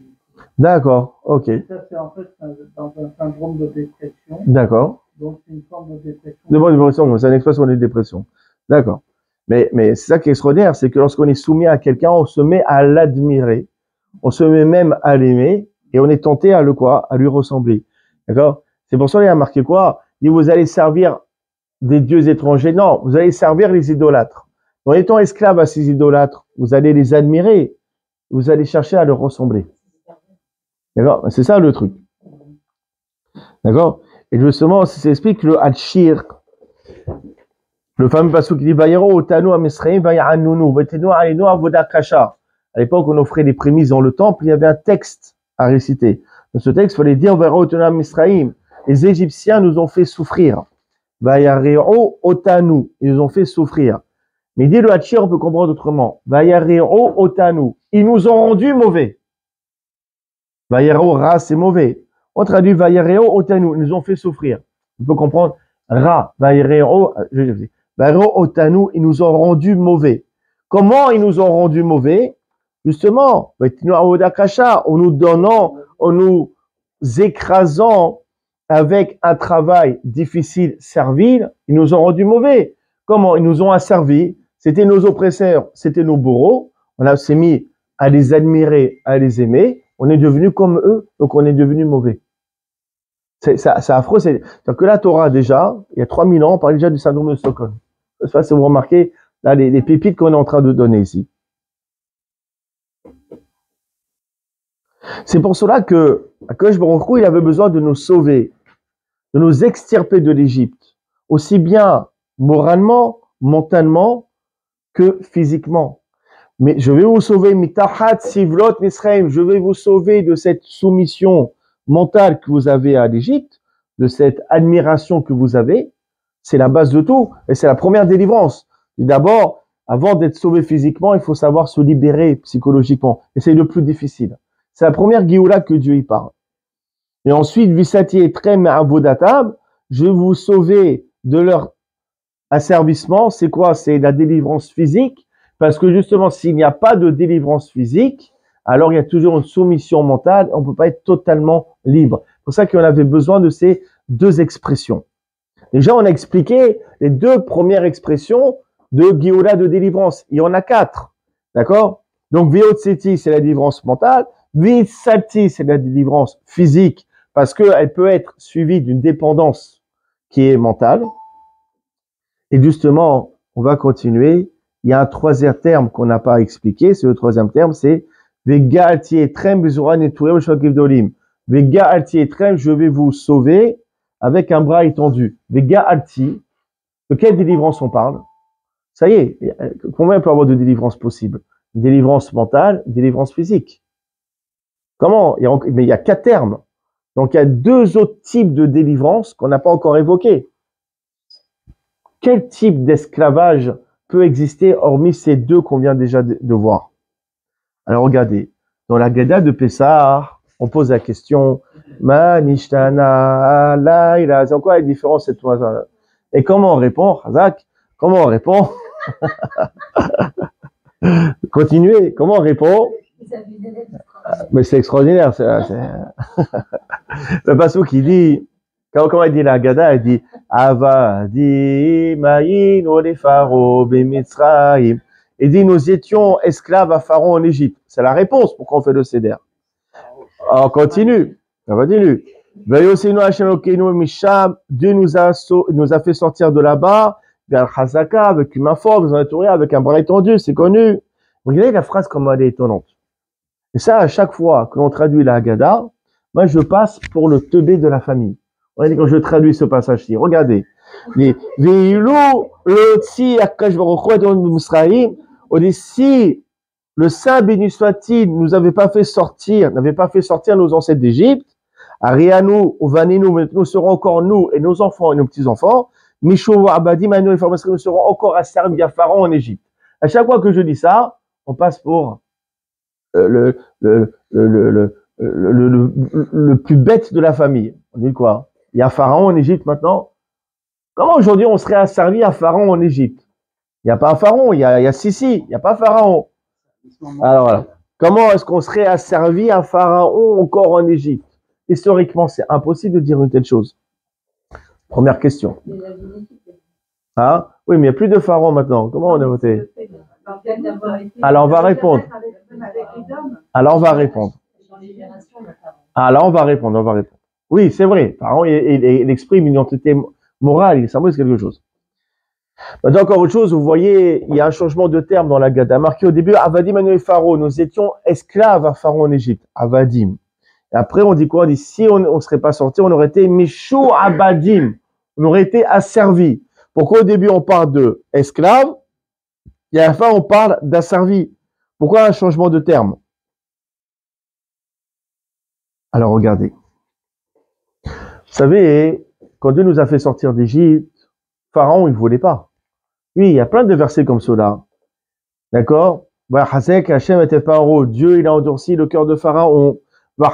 d'accord, ok, Et ça, c'est en fait dans un syndrome de dépression. d'accord. Donc, c'est une forme de dépression. De bonne dépression, c'est une expression de dépression. D'accord. Mais c'est ça qui est extraordinaire, c'est que lorsqu'on est soumis à quelqu'un, on se met à l'admirer, on se met même à l'aimer, et on est tenté à le quoi? À lui ressembler. D'accord? C'est pour ça qu'il a marqué quoi? Il dit, vous allez servir des dieux étrangers. Non, vous allez servir les idolâtres. En étant esclave à ces idolâtres, vous allez les admirer, vous allez chercher à leur ressembler. D'accord? C'est ça le truc. D'accord? Et justement, ça explique le Al-Shir, le fameux passage qui dit Vayero otanu amisraim vayanunu vetenu alinu avoda kasha. À l'époque, on offrait les prémices dans le temple, il y avait un texte à réciter. Dans ce texte, il fallait dire Vayero otanu amisraim. Les Égyptiens nous ont fait souffrir. Vayero otanu, ils nous ont fait souffrir. Mais dit le Hachir, on peut comprendre autrement. Vayero otanu, ils nous ont rendus mauvais. Vayero ra, c'est mauvais. On traduit Vayero otanu, ils nous ont fait souffrir. On peut comprendre ra, Vayero, Vayero otanu, ils nous ont rendus mauvais. Comment ils nous ont rendus mauvais? Justement, en nous donnant, en nous écrasant avec un travail difficile, servile, ils nous ont rendus mauvais. Comment? Ils nous ont asservis. C'était nos oppresseurs, c'était nos bourreaux. On s'est mis à les admirer, à les aimer. On est devenu comme eux, donc on est devenu mauvais. C'est affreux. C'est-à-dire que la Torah, déjà, il y a 3000 ans, on parlait déjà du syndrome de Stockholm. Je sais pas si vous remarquez, là, les pépites qu'on est en train de donner ici. C'est pour cela que Akadosh Baruch Hu, il avait besoin de nous sauver, de nous extirper de l'Égypte, aussi bien moralement, mentalement, que physiquement. Mais je vais vous sauver, mitahat sivlot misraim, je vais vous sauver de cette soumission mentale que vous avez à l'Égypte, de cette admiration que vous avez. C'est la base de tout, et c'est la première délivrance. D'abord, avant d'être sauvé physiquement, il faut savoir se libérer psychologiquement, et c'est le plus difficile. C'est la première Géoula que Dieu y parle. Et ensuite, Visati et Trem Avodatam, je vais vous sauver de leur asservissement. C'est quoi? C'est la délivrance physique. Parce que justement, s'il n'y a pas de délivrance physique, alors il y a toujours une soumission mentale. On ne peut pas être totalement libre. C'est pour ça qu'on avait besoin de ces deux expressions. Déjà, on a expliqué les deux premières expressions de Géoula de délivrance. Il y en a 4. D'accord? Donc, Véotseti, c'est la délivrance mentale. Vitsati, c'est la délivrance physique, parce qu'elle peut être suivie d'une dépendance qui est mentale. Et justement, on va continuer. Il y a un troisième terme qu'on n'a pas expliqué. C'est le troisième terme, c'est Vega alti etrem bezuran eturem shokiv dolim. Vega alti etrem, je vais vous sauver avec un bras étendu. Vega alti, de quelle délivrance on parle? Ça y est, combien peut y avoir de délivrance possible? Délivrance mentale, délivrance physique. Comment? Mais il y a 4 termes. Donc il y a 2 autres types de délivrance qu'on n'a pas encore évoqués. Quel type d'esclavage peut exister hormis ces 2 qu'on vient déjà de voir? Alors regardez, dans la Gada de Pessah, on pose la question Manishtana laïla, c'est quoi la différence cette fois? Et comment on répond, Hazak? Comment on répond? Continuez, comment on répond? Mais c'est extraordinaire, le passage qui dit, comment il dit la Gada, il dit Avadi Maïn Olefaro Bemitzraim. Il dit nous étions esclaves à Pharaon en Égypte. C'est la réponse pourquoi on fait le Seder. On continue. Dieu nous a fait sortir de là-bas, avec une main forte, avec un bras étendu, c'est connu. Regardez la phrase comme elle est étonnante. Et ça, à chaque fois que l'on traduit la Haggadah, moi je passe pour le teubé de la famille. Regardez quand je traduis ce passage-ci. Regardez. Si le Saint béni soit-il nous n'avait pas fait sortir nos ancêtres d'Égypte, Arianu, Ovaninu, nous serons encore nous et nos enfants et nos petits-enfants, Mishou, Abadi, Manu et Formasri, nous serons encore asservis à Pharaon en Égypte. À chaque fois que je dis ça, on passe pour le plus bête de la famille. On dit quoi? Il y a Pharaon en Égypte maintenant. Comment aujourd'hui on serait asservi à Pharaon en Égypte? Il n'y a pas Pharaon, il y a Sissi, il n'y a pas Pharaon. Alors voilà. Comment est-ce qu'on serait asservi à Pharaon encore en Égypte? Historiquement, c'est impossible de dire une telle chose. Première question. Ah, oui, mais il n'y a plus de Pharaon maintenant. Comment on a voté? Alors on va répondre. Alors on va répondre. Alors on va répondre. Oui, c'est vrai. Pharaon, il exprime une identité morale, il symbolise quelque chose. Maintenant, encore autre chose, vous voyez, il y a un changement de terme dans la Gada. Marqué au début, Avadim et Pharaon, nous étions esclaves à Pharaon en Égypte. Avadim. Et après, on dit quoi? On dit, si on ne serait pas sorti, on aurait été Mishou Abadim. On aurait été asservis. Pourquoi au début, on parle de esclaves, et à la fin, on parle d'asservis? Pourquoi un changement de terme? Alors, regardez. Vous savez, quand Dieu nous a fait sortir d'Égypte, Pharaon, il ne voulait pas. Oui, il y a plein de versets comme cela. D'accord? Dieu, il a endurci le cœur de Pharaon. Dieu,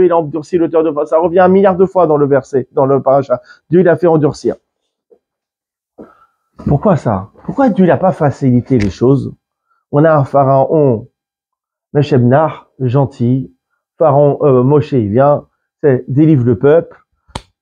il a endurci le cœur de Pharaon. Ça revient 1 milliard de fois dans le verset, dans le paracha. Dieu, il a fait endurcir. Pourquoi ça? Pourquoi Dieu n'a pas facilité les choses? On a un Pharaon, Meshebnar, gentil. Pharaon, Moshe, il vient, délivre le peuple.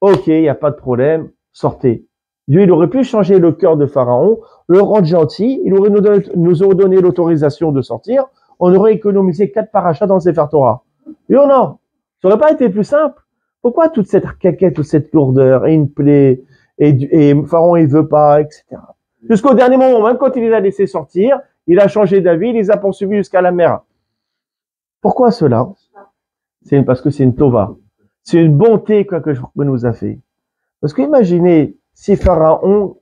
Ok, il n'y a pas de problème, sortez. Dieu, il aurait pu changer le cœur de Pharaon, le rendre gentil, il aurait nous aurait donné l'autorisation de sortir, on aurait économisé 4 parachas dans le Sefer Torah. Et oh non, ça n'aurait pas été plus simple. Pourquoi toute cette caquette, toute cette lourdeur, et une plaie, et Pharaon, il veut pas, etc. Jusqu'au dernier moment, même quand il les a laissés sortir, il a changé d'avis, il les a poursuivis jusqu'à la mer. Pourquoi cela? Parce que c'est une tova. C'est une bonté que nous a fait. Parce que imaginez, si Pharaon,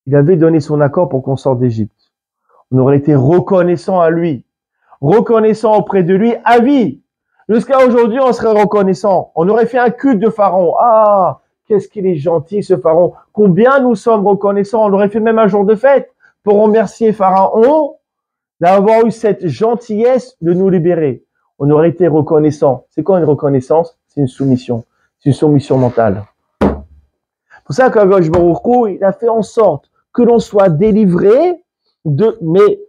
il avait donné son accord pour qu'on sorte d'Égypte, on aurait été reconnaissant à lui, reconnaissant auprès de lui à vie. Jusqu'à aujourd'hui, on serait reconnaissant. On aurait fait un culte de Pharaon. Ah, qu'est-ce qu'il est gentil ce Pharaon. Combien nous sommes reconnaissants. On aurait fait même un jour de fête pour remercier Pharaon d'avoir eu cette gentillesse de nous libérer. On aurait été reconnaissant. C'est quoi une reconnaissance? C'est une soumission. C'est une soumission mentale. C'est pour ça qu'Akadosh Baruch Hu, il a fait en sorte que l'on soit délivré, mais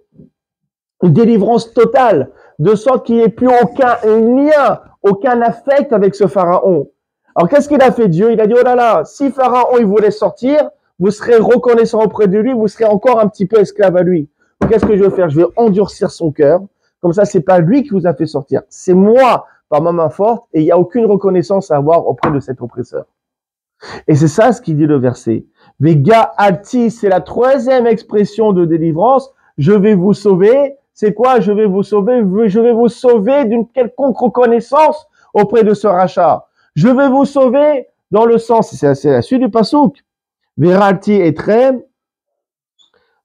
une délivrance totale, de sorte qu'il n'y ait plus aucun lien, aucun affect avec ce Pharaon. Alors qu'est-ce qu'il a fait Dieu? Il a dit, oh là là, si Pharaon il voulait sortir, vous serez reconnaissant auprès de lui, vous serez encore un petit peu esclave à lui. Qu'est-ce que je vais faire? Je vais endurcir son cœur. Comme ça, c'est pas lui qui vous a fait sortir. C'est moi, par ma main forte, et il n'y a aucune reconnaissance à avoir auprès de cet oppresseur. Et c'est ça ce qu'il dit le verset. Vega alti, c'est la 3e expression de délivrance. Je vais vous sauver. C'est quoi? Je vais vous sauver. Je vais vous sauver d'une quelconque reconnaissance auprès de ce rachat. Je vais vous sauver dans le sens, c'est la suite du pasouk. Veralti etrem.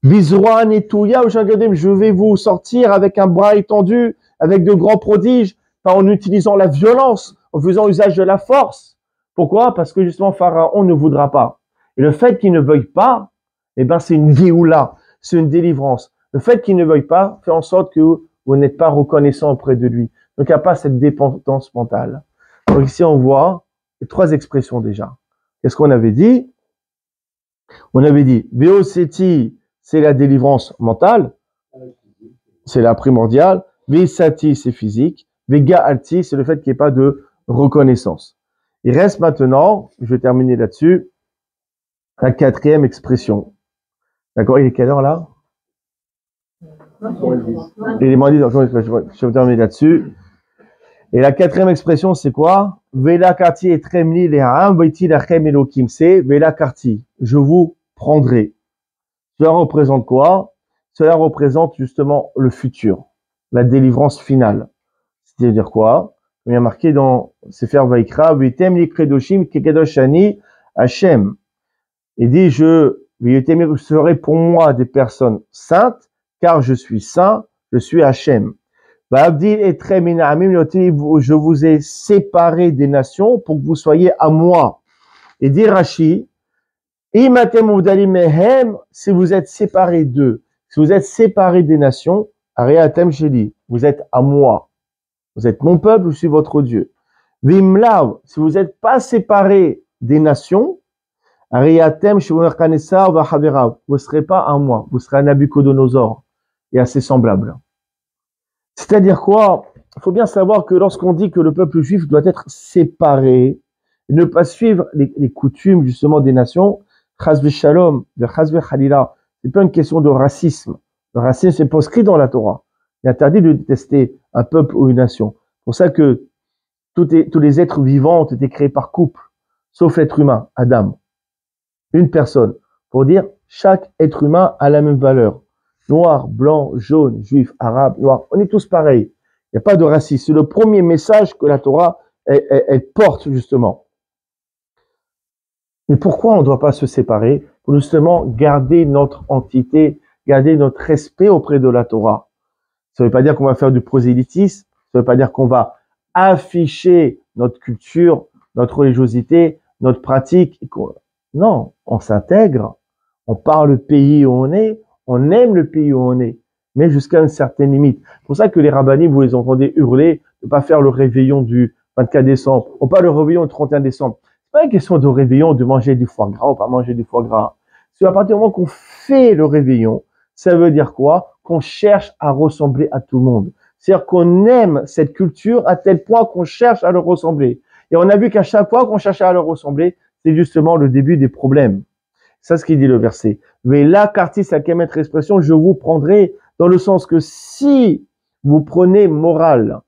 Bizroan et Touya, je vais vous sortir avec un bras étendu, avec de grands prodiges, pas en utilisant la violence, en faisant usage de la force. Pourquoi? Parce que justement, Pharaon ne voudra pas. Et le fait qu'il ne veuille pas, eh ben, c'est une géoula, c'est une délivrance. Le fait qu'il ne veuille pas fait en sorte que vous n'êtes pas reconnaissant auprès de lui. Donc, il n'y a pas cette dépendance mentale. Donc, ici, on voit les 3 expressions déjà. Qu'est-ce qu'on avait dit? On avait dit, Veoseti, c'est la délivrance mentale, c'est la primordiale. Vesati, c'est physique. Vega alti, c'est le fait qu'il n'y ait pas de reconnaissance. Il reste maintenant, je vais terminer là-dessus, la 4e expression. D'accord? Il est quelle heure là? Il est moins 10, donc je vais terminer là-dessus. Et la 4e expression, c'est quoi? Vela karti et tremli le'am, veti lachem elokim, c'est Vela karti, je vous prendrai. Cela représente quoi? Cela représente justement le futur, la délivrance finale. C'est-à-dire quoi? Il y a marqué dans Sefer Vaikra, Vitem li kredoshim kekedoshani Hashem. Il dit, vous serez pour moi des personnes saintes, car je suis saint, je suis Hashem. Je vous ai séparé des nations pour que vous soyez à moi. Et dit Rashi, si vous êtes séparés d'eux, si vous êtes séparés des nations, vous êtes à moi. Vous êtes mon peuple, je suis votre Dieu. Vimlav, si vous n'êtes pas séparés des nations, Ariatem Shivonarkanesar Vahaverav. Vous ne serez pas un moi, vous serez un Nabucodonosor et assez semblable. C'est-à-dire quoi? Il faut bien savoir que lorsqu'on dit que le peuple juif doit être séparé, et ne pas suivre les coutumes justement des nations, Chazve Shalom, Chazve Khalila, c'est pas une question de racisme. Le racisme, c'est proscrit dans la Torah. Il est interdit de détester un peuple ou une nation. C'est pour ça que tous les êtres vivants ont été créés par couple, sauf l'être humain, Adam. Une personne. Pour dire, chaque être humain a la même valeur. Noir, blanc, jaune, juif, arabe, noir. On est tous pareils. Il n'y a pas de racisme. C'est le premier message que la Torah, elle porte justement. Mais pourquoi on ne doit pas se séparer? Pour justement garder notre entité, garder notre respect auprès de la Torah. Ça ne veut pas dire qu'on va faire du prosélytisme. Ça ne veut pas dire qu'on va afficher notre culture, notre religiosité, notre pratique. Non, on s'intègre, on parle le pays où on est, on aime le pays où on est, mais jusqu'à une certaine limite. C'est pour ça que les rabbinim, vous les entendez hurler de ne pas faire le réveillon du 24 décembre, ou pas le réveillon du 31 décembre. C'est pas une question de réveillon, de manger du foie gras ou pas manger du foie gras. C'est à partir du moment qu'on fait le réveillon, ça veut dire quoi? Qu'on cherche à ressembler à tout le monde. C'est-à-dire qu'on aime cette culture à tel point qu'on cherche à leur ressembler. Et on a vu qu'à chaque fois qu'on cherchait à leur ressembler, c'est justement le début des problèmes. C'est ce qu'il dit le verset. Mais là, Kartis, à quelle mettre expression, je vous prendrai dans le sens que si vous prenez morale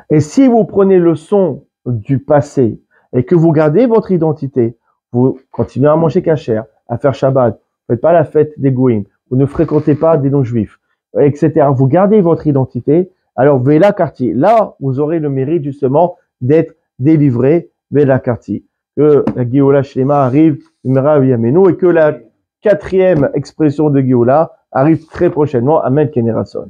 et si vous prenez leçon du passé et que vous gardez votre identité, vous continuez à manger kasher, à faire Shabbat, vous ne faites pas la fête des Goïm, vous ne fréquentez pas des non-juifs, etc. Vous gardez votre identité, alors Vela Karti, là, vous aurez le mérite justement d'être délivré, Vela Karti. Que la Géoula Shlema arrive, et que la 4e expression de Géoula arrive très prochainement. Amen, Kenerason.